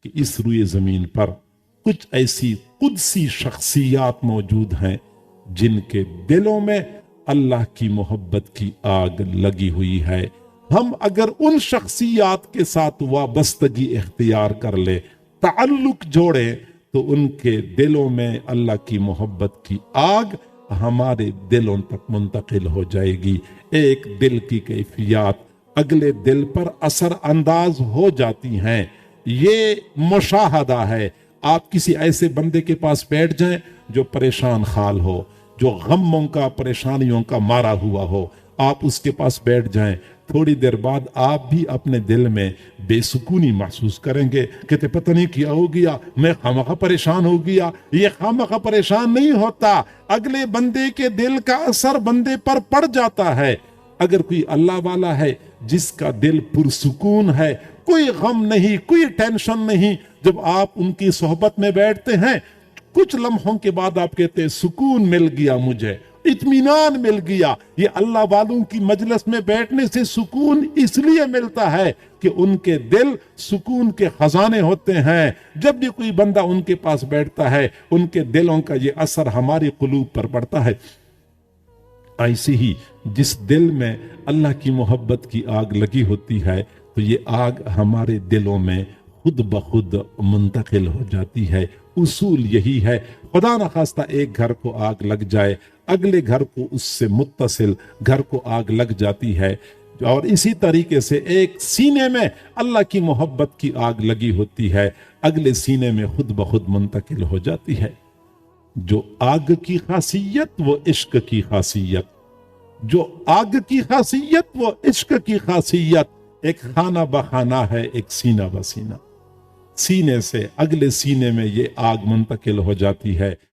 کہ اس روئے زمین پر کچھ ایسی قدسی شخصیات موجود ہیں جن کے دلوں میں اللہ کی محبت کی آگ لگی ہوئی ہے. ہم اگر ان شخصیات کے ساتھ وابستگی اختیار کر لے، تعلق جوڑے، تو ان کے دلوں میں اللہ کی محبت کی آگ ہمارے دلوں تک منتقل ہو جائے گی. ایک دل کی کیفیات اگلے دل پر اثر انداز ہو جاتی ہیں. یہ مشاہدہ ہے. آپ کسی ایسے بندے کے پاس بیٹھ جائیں جو پریشان حال ہو، جو غموں کا پریشانیوں کا مارا ہوا ہو، آپ اس کے پاس بیٹھ جائیں، تھوڑی دیر بعد آپ بھی اپنے دل میں بے سکونی محسوس کریں گے. کہتے پتہ نہیں کیا ہو گیا، میں خامخواہ پریشان ہو گیا. یہ خامخواہ پریشان نہیں ہوتا، اگلے بندے کے دل کا اثر بندے پر پڑ جاتا ہے. اگر کوئی اللہ والا ہے جس کا دل پرسکون ہے، کوئی غم نہیں، کوئی ٹینشن نہیں، جب آپ ان کی صحبت میں بیٹھتے ہیں کچھ لمحوں کے بعد آپ کہتے ہیں سکون مل گیا، مجھے اطمینان مل گیا. یہ اللہ والوں کی مجلس میں بیٹھنے سے سکون اس لیے ملتا ہے کہ ان کے دل سکون کے خزانے ہوتے ہیں. جب بھی کوئی بندہ ان کے پاس بیٹھتا ہے ان کے دلوں کا یہ اثر ہماری قلوب پر پڑتا ہے. ایسی ہی جس دل میں اللہ کی محبت کی آگ لگی ہوتی ہے تو یہ آگ ہمارے دلوں میں خود بخود منتقل ہو جاتی ہے. اصول یہی ہے، خدا نخواستہ ایک گھر کو آگ لگ جائے، اگلے گھر کو اس سے متصل گھر کو آگ لگ جاتی ہے. اور اسی طریقے سے ایک سینے میں اللہ کی محبت کی آگ لگی ہوتی ہے، اگلے سینے میں خود بخود منتقل ہو جاتی ہے. جو آگ کی خاصیت وہ عشق کی خاصیت، جو آگ کی خاصیت وہ عشق کی خاصیت. ایک خانہ بخانہ ہے، ایک سینہ بسینہ. سینے سے اگلے سینے میں یہ آگ منتقل ہو جاتی ہے.